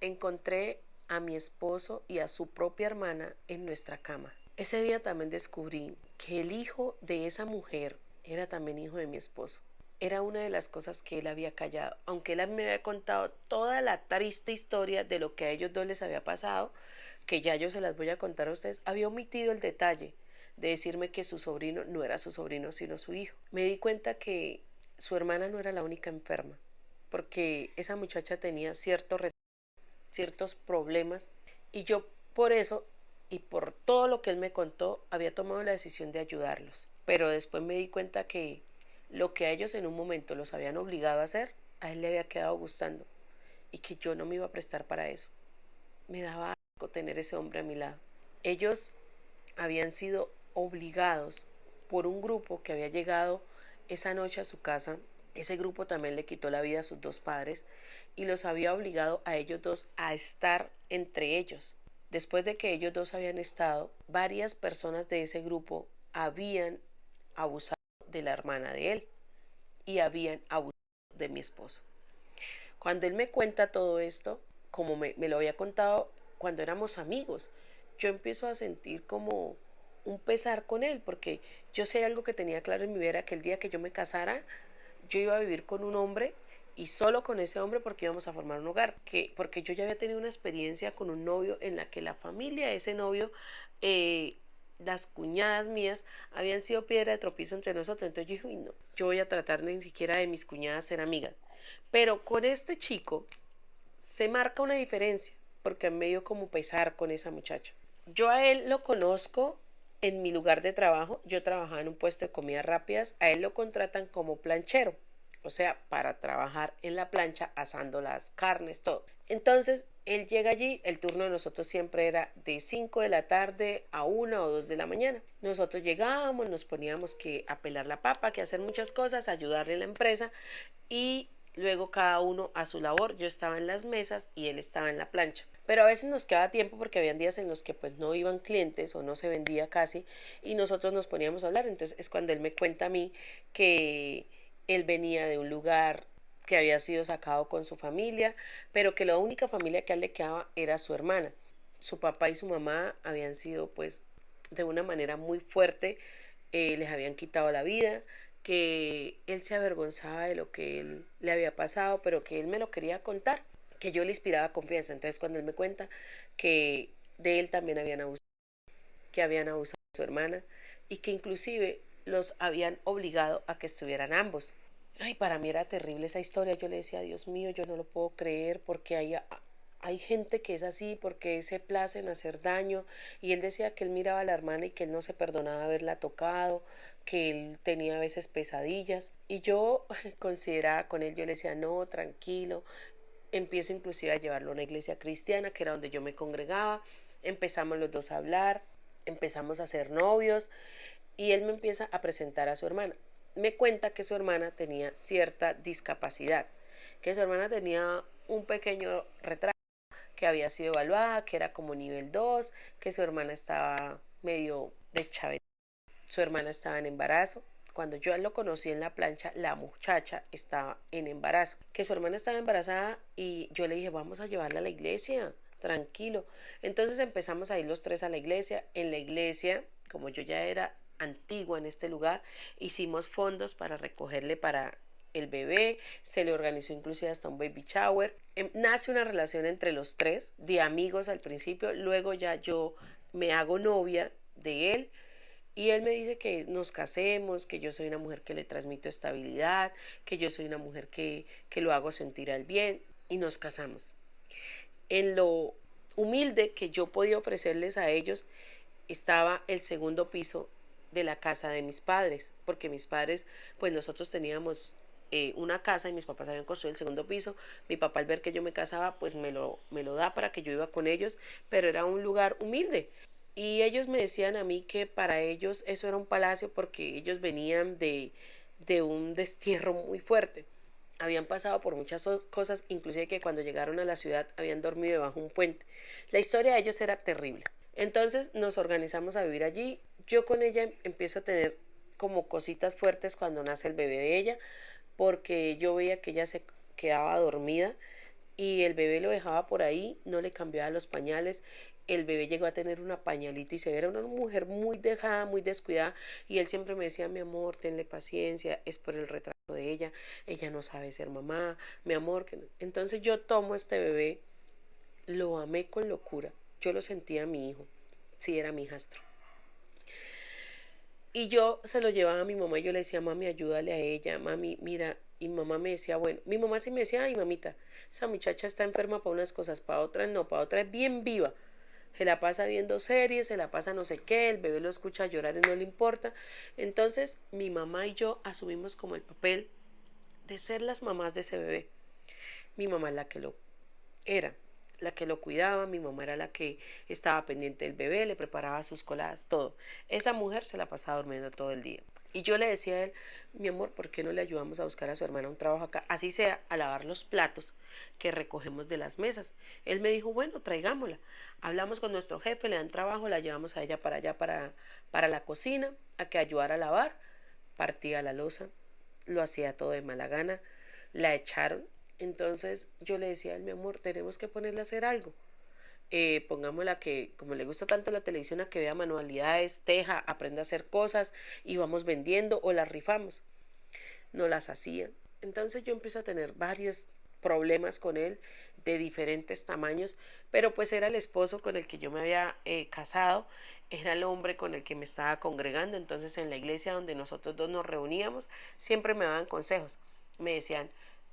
encontré a mi esposo y a su propia hermana en nuestra cama. Ese día también descubrí que el hijo de esa mujer era también hijo de mi esposo. Era una de las cosas que él había callado, aunque él me había contado toda la triste historia de lo que a ellos dos les había pasado, que ya yo se las voy a contar a ustedes, había omitido el detalle de decirme que su sobrino no era su sobrino, sino su hijo. Me di cuenta que su hermana no era la única enferma, porque esa muchacha tenía ciertos problemas y yo por eso y por todo lo que él me contó había tomado la decisión de ayudarlos. Pero después me di cuenta que lo que a ellos en un momento los habían obligado a hacer, a él le había quedado gustando y que yo no me iba a prestar para eso. Me daba asco tener ese hombre a mi lado. Ellos habían sido obligados por un grupo que había llegado esa noche a su casa. Ese grupo también le quitó la vida a sus dos padres y los había obligado a ellos dos a estar entre ellos. Después de que ellos dos habían estado, varias personas de ese grupo habían abusado de la hermana de él y habían abusado de mi esposo. Cuando él me cuenta todo esto, como me lo había contado cuando éramos amigos, yo empiezo a sentir como un pesar con él, porque yo sé algo que tenía claro en mi vida, que el día que yo me casara, yo iba a vivir con un hombre y solo con ese hombre porque íbamos a formar un hogar, porque yo ya había tenido una experiencia con un novio en la que la familia de ese novio, las cuñadas mías, habían sido piedra de tropiezo entre nosotros. Entonces yo dije, uy, no, yo voy a tratar ni siquiera de mis cuñadas ser amigas. Pero con este chico se marca una diferencia, porque me dio como pesar con esa muchacha. Yo a él lo conozco en mi lugar de trabajo. Yo trabajaba en un puesto de comidas rápidas. A él lo contratan como planchero, o sea, para trabajar en la plancha asando las carnes, todo. Entonces, él llega allí, el turno de nosotros siempre era de 5 de la tarde a 1 o 2 de la mañana. Nosotros llegábamos, nos poníamos que a pelar la papa, que hacer muchas cosas, ayudarle en la empresa y luego cada uno a su labor. Yo estaba en las mesas y él estaba en la plancha. Pero a veces nos quedaba tiempo porque habían días en los que pues no iban clientes o no se vendía casi y nosotros nos poníamos a hablar. Entonces es cuando él me cuenta a mí que él venía de un lugar que había sido sacado con su familia, pero que la única familia que a él le quedaba era su hermana. Su papá y su mamá habían sido pues de una manera muy fuerte, les habían quitado la vida, que él se avergonzaba de lo que él le había pasado, pero que él me lo quería contar, que yo le inspiraba confianza. Entonces cuando él me cuenta que de él también habían abusado, que habían abusado de su hermana y que inclusive los habían obligado a que estuvieran ambos. Ay, para mí era terrible esa historia. Yo le decía, Dios mío, yo no lo puedo creer porque hay gente que es así, porque se place en hacer daño. Y él decía que él miraba a la hermana y que él no se perdonaba haberla tocado, que él tenía a veces pesadillas. Y yo consideraba con él, yo le decía, no, tranquilo. Empiezo inclusive a llevarlo a una iglesia cristiana, que era donde yo me congregaba. Empezamos los dos a hablar, empezamos a ser novios y él me empieza a presentar a su hermana. Me cuenta que su hermana tenía cierta discapacidad, que su hermana tenía un pequeño retraso, que había sido evaluada, que era como nivel 2, que su hermana estaba medio de chave. Su hermana estaba en embarazo. Cuando yo lo conocí en la plancha, la muchacha estaba en embarazo. Que su hermana estaba embarazada y yo le dije, vamos a llevarla a la iglesia, tranquilo. Entonces empezamos a ir los tres a la iglesia. En la iglesia, como yo ya era antigua en este lugar, hicimos fondos para recogerle para el bebé, se le organizó inclusive hasta un baby shower. Nace una relación entre los tres, de amigos al principio, luego ya yo me hago novia de él y él me dice que nos casemos, que yo soy una mujer que le transmito estabilidad, que yo soy una mujer que lo hago sentir al bien y nos casamos. En lo humilde que yo podía ofrecerles a ellos estaba el segundo piso de la casa de mis padres, porque mis padres, pues nosotros teníamos una casa y mis papás habían construido el segundo piso. Mi papá al ver que yo me casaba, pues me lo da para que yo iba con ellos, pero era un lugar humilde. Y ellos me decían a mí que para ellos eso era un palacio porque ellos venían de un destierro muy fuerte. Habían pasado por muchas cosas, inclusive que cuando llegaron a la ciudad habían dormido debajo de un puente. La historia de ellos era terrible. Entonces nos organizamos a vivir allí. Yo con ella empiezo a tener como cositas fuertes cuando nace el bebé de ella, porque yo veía que ella se quedaba dormida y el bebé lo dejaba por ahí, no le cambiaba los pañales. El bebé llegó a tener una pañalitis severa, una mujer muy dejada, muy descuidada, y él siempre me decía, mi amor, tenle paciencia, es por el retraso de ella no sabe ser mamá, mi amor. Que no. Entonces yo tomo a este bebé, lo amé con locura, yo lo sentía a mi hijo, sí, era mi hijastro. Y yo se lo llevaba a mi mamá y yo le decía, mami, ayúdale a ella, mami, mira. Y mi mamá me decía, bueno, mi mamá sí me decía, ay, mamita, esa muchacha está enferma para unas cosas, para otras no, para otras es bien viva. Se la pasa viendo series, se la pasa no sé qué, el bebé lo escucha llorar y no le importa. Entonces mi mamá y yo asumimos como el papel de ser las mamás de ese bebé. Mi mamá es la que lo era, la que lo cuidaba, mi mamá era la que estaba pendiente del bebé, le preparaba sus coladas, todo. Esa mujer se la pasaba durmiendo todo el día. Y yo le decía a él, mi amor, ¿por qué no le ayudamos a buscar a su hermana un trabajo acá? Así sea, a lavar los platos que recogemos de las mesas. Él me dijo, bueno, traigámosla. Hablamos con nuestro jefe, le dan trabajo, la llevamos a ella para allá, para la cocina, a que ayudara a lavar, partía la loza, lo hacía todo de mala gana, la echaron. Entonces yo le decía a él, mi amor, tenemos que ponerle a hacer algo. Pongámosla que, como le gusta tanto la televisión, a que vea manualidades, teja, aprenda a hacer cosas y vamos vendiendo o las rifamos. No las hacía. Entonces yo empiezo a tener varios problemas con él de diferentes tamaños, pero pues era el esposo con el que yo me había casado, era el hombre con el que me estaba congregando. Entonces en la iglesia donde nosotros dos nos reuníamos siempre me daban consejos, me decían,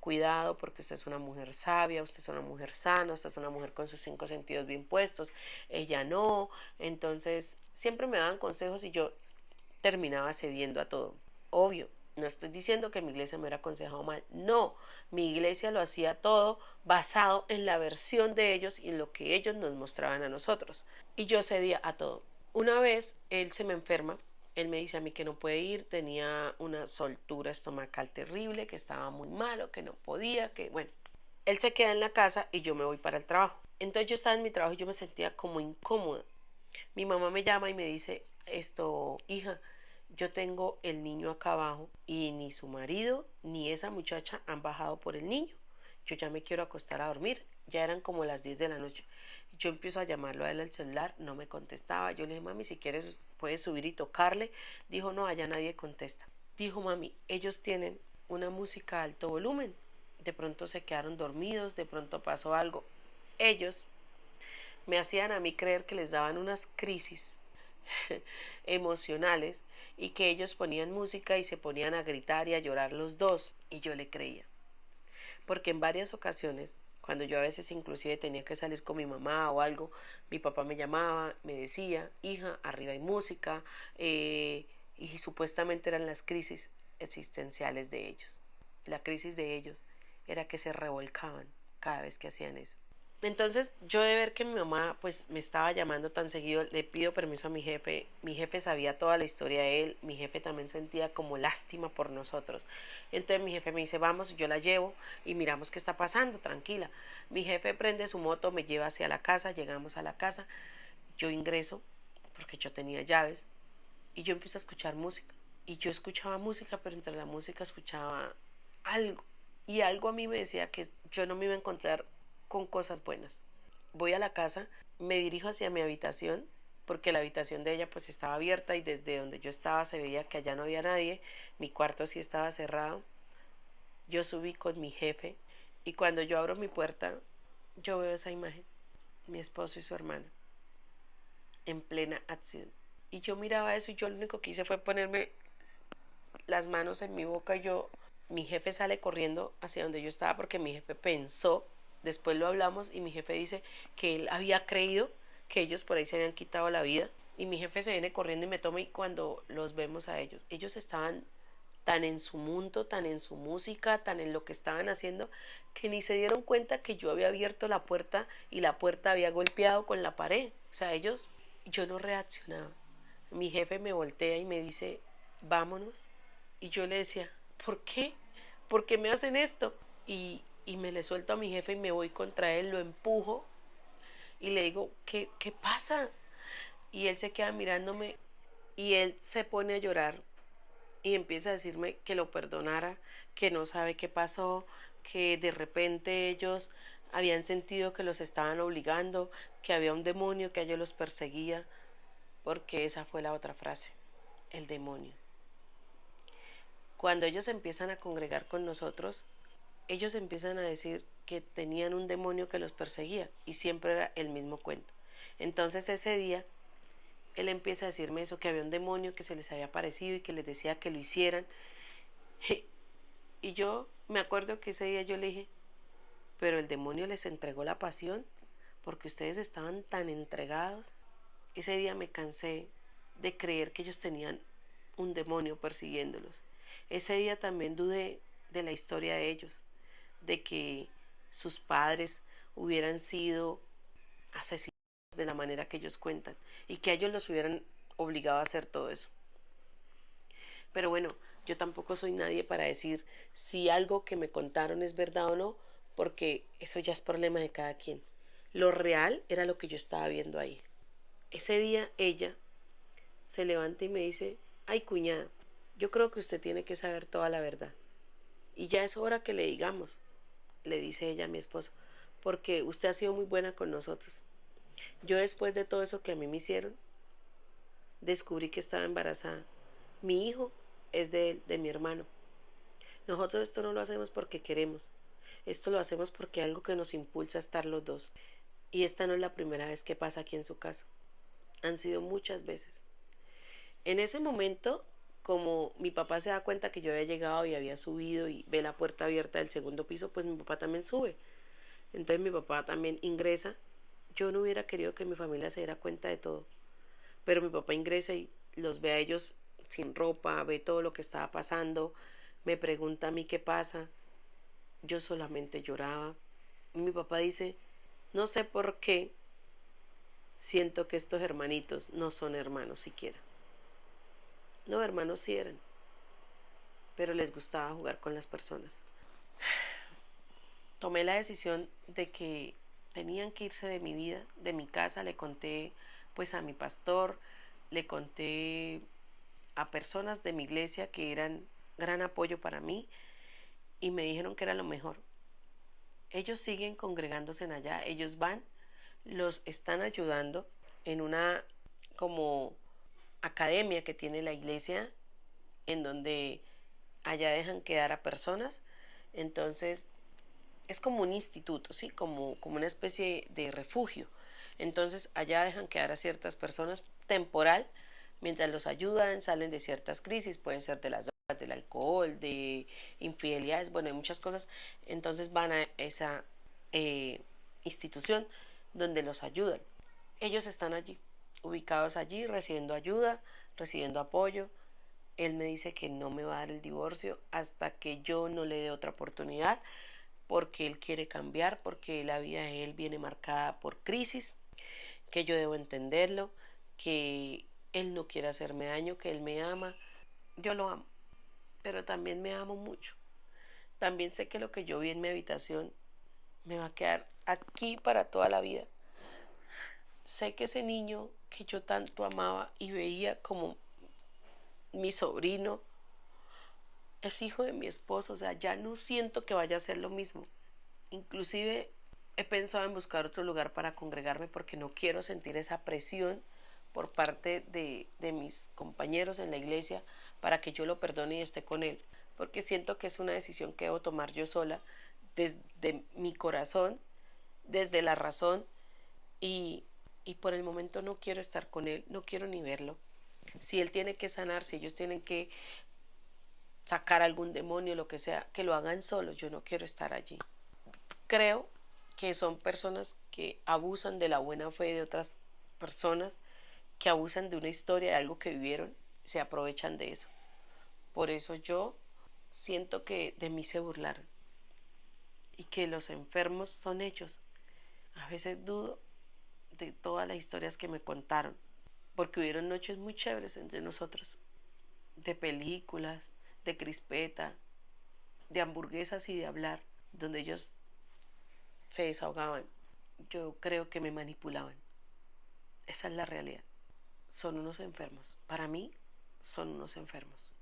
cuidado porque usted es una mujer sabia, usted es una mujer sana, usted es una mujer con sus 5 sentidos bien puestos, ella no. Entonces siempre me daban consejos y yo terminaba cediendo a todo. Obvio, no estoy diciendo que mi iglesia me hubiera aconsejado mal, no, mi iglesia lo hacía todo basado en la versión de ellos y en lo que ellos nos mostraban a nosotros. Y yo cedía a todo. Una vez él se me enferma, él me dice a mí que no puede ir, tenía una soltura estomacal terrible, que estaba muy malo, que no podía, que bueno. Él se queda en la casa y yo me voy para el trabajo. Entonces yo estaba en mi trabajo y yo me sentía como incómoda. Mi mamá me llama y me dice, hija, yo tengo el niño acá abajo y ni su marido ni esa muchacha han bajado por el niño. Yo ya me quiero acostar a dormir. Ya eran como las 10 de la noche. Yo empiezo a llamarlo a él al celular, no me contestaba. Yo le dije, mami, si quieres puedes subir y tocarle. Dijo, no, allá nadie contesta. Dijo, mami, ellos tienen una música a alto volumen. De pronto se quedaron dormidos, de pronto pasó algo. Ellos me hacían a mí creer que les daban unas crisis emocionales y que ellos ponían música y se ponían a gritar y a llorar los dos. Y yo le creía. Porque en varias ocasiones, cuando yo a veces inclusive tenía que salir con mi mamá o algo, mi papá me llamaba, me decía, hija, arriba hay música, y supuestamente eran las crisis existenciales de ellos. La crisis de ellos era que se revolcaban cada vez que hacían eso. Entonces yo de ver que mi mamá pues me estaba llamando tan seguido, le pido permiso a mi jefe sabía toda la historia de él, mi jefe también sentía como lástima por nosotros. Entonces mi jefe me dice, vamos, yo la llevo y miramos qué está pasando, tranquila. Mi jefe prende su moto, me lleva hacia la casa, llegamos a la casa, yo ingreso porque yo tenía llaves y yo empiezo a escuchar música. Y yo escuchaba música, pero entre la música escuchaba algo. Y algo a mí me decía que yo no me iba a encontrar con cosas buenas. Voy a la casa, me dirijo hacia mi habitación, porque la habitación de ella pues estaba abierta y desde donde yo estaba se veía que allá no había nadie, mi cuarto sí estaba cerrado. Yo subí con mi jefe y cuando yo abro mi puerta, yo veo esa imagen, mi esposo y su hermana, en plena acción. Y yo miraba eso y yo lo único que hice fue ponerme las manos en mi boca y mi jefe sale corriendo hacia donde yo estaba porque mi jefe pensó, después lo hablamos y mi jefe dice que él había creído que ellos por ahí se habían quitado la vida y mi jefe se viene corriendo y me toma y cuando los vemos a ellos, ellos estaban tan en su mundo, tan en su música, tan en lo que estaban haciendo, que ni se dieron cuenta que yo había abierto la puerta y la puerta había golpeado con la pared. O sea, ellos, yo no reaccionaba. Mi jefe me voltea y me dice, vámonos. Y yo le decía, ¿por qué? ¿Por qué me hacen esto? Y me le suelto a mi jefe y me voy contra él, lo empujo y le digo, ¿qué pasa? Y él se queda mirándome y él se pone a llorar y empieza a decirme que lo perdonara, que no sabe qué pasó, que de repente ellos habían sentido que los estaban obligando, que había un demonio que a ellos los perseguía, porque esa fue la otra frase, el demonio. Cuando ellos empiezan a congregar con nosotros, ellos empiezan a decir que tenían un demonio que los perseguía y siempre era el mismo cuento. Entonces ese día él empieza a decirme eso, que había un demonio que se les había aparecido y que les decía que lo hicieran. Y yo me acuerdo que ese día yo le dije, pero el demonio les entregó la pasión porque ustedes estaban tan entregados. Ese día me cansé de creer que ellos tenían un demonio persiguiéndolos. Ese día también dudé de la historia de ellos, de que sus padres hubieran sido asesinados de la manera que ellos cuentan y que a ellos los hubieran obligado a hacer todo eso. Pero bueno, yo tampoco soy nadie para decir si algo que me contaron es verdad o no, porque eso ya es problema de cada quien. Lo real era lo que yo estaba viendo ahí. Ese día ella se levanta y me dice, ay cuñada, yo creo que usted tiene que saber toda la verdad. Y ya es hora que le digamos, le dice ella a mi esposo, porque usted ha sido muy buena con nosotros. Yo después de todo eso que a mí me hicieron, descubrí que estaba embarazada. Mi hijo es de él, de mi hermano. Nosotros esto no lo hacemos porque queremos. Esto lo hacemos porque hay algo que nos impulsa a estar los dos. Y esta no es la primera vez que pasa aquí en su casa. Han sido muchas veces. En ese momento, como mi papá se da cuenta que yo había llegado y había subido y ve la puerta abierta del segundo piso, pues mi papá también sube. Entonces mi papá también ingresa. Yo no hubiera querido que mi familia se diera cuenta de todo. Pero mi papá ingresa y los ve a ellos sin ropa, ve todo lo que estaba pasando, me pregunta a mí qué pasa. Yo solamente lloraba. Y mi papá dice, no sé por qué siento que estos hermanitos no son hermanos siquiera. No, hermanos sí eran, pero les gustaba jugar con las personas. Tomé la decisión de que tenían que irse de mi vida, de mi casa. Le conté pues a mi pastor, le conté a personas de mi iglesia que eran gran apoyo para mí y me dijeron que era lo mejor. Ellos siguen congregándose en allá, ellos van, los están ayudando en una como academia que tiene la iglesia en donde allá dejan quedar a personas. Entonces es como un instituto, ¿sí? Como una especie de refugio. Entonces allá dejan quedar a ciertas personas temporal, mientras los ayudan, salen de ciertas crisis, pueden ser de las drogas, del alcohol, de infidelidades, bueno, hay muchas cosas. Entonces van a esa institución donde los ayudan. Ellos están allí, ubicados allí, recibiendo ayuda, recibiendo apoyo. Él me dice que no me va a dar el divorcio hasta que yo no le dé otra oportunidad, porque él quiere cambiar, porque la vida de él viene marcada por crisis, que yo debo entenderlo, que él no quiere hacerme daño, que él me ama. Yo lo amo, pero también me amo mucho. También sé que lo que yo vi en mi habitación me va a quedar aquí para toda la vida. Sé que ese niño que yo tanto amaba y veía como mi sobrino es hijo de mi esposo, o sea, ya no siento que vaya a ser lo mismo. Inclusive he pensado en buscar otro lugar para congregarme porque no quiero sentir esa presión por parte de mis compañeros en la iglesia para que yo lo perdone y esté con él, porque siento que es una decisión que debo tomar yo sola, desde mi corazón, desde la razón, y, y por el momento no quiero estar con él, no quiero ni verlo. Si él tiene que sanar, si ellos tienen que sacar algún demonio, lo que sea, que lo hagan solos, yo no quiero estar allí. Creo que son personas que abusan de la buena fe de otras personas, que abusan de una historia, de algo que vivieron, se aprovechan de eso. Por eso yo siento que de mí se burlaron y que los enfermos son ellos. A veces dudo de todas las historias que me contaron, porque hubieron noches muy chéveres entre nosotros, de películas, de crispeta, de hamburguesas y de hablar, donde ellos se desahogaban. Yo creo que me manipulaban. Esa es la realidad. Son unos enfermos. Para mí, son unos enfermos.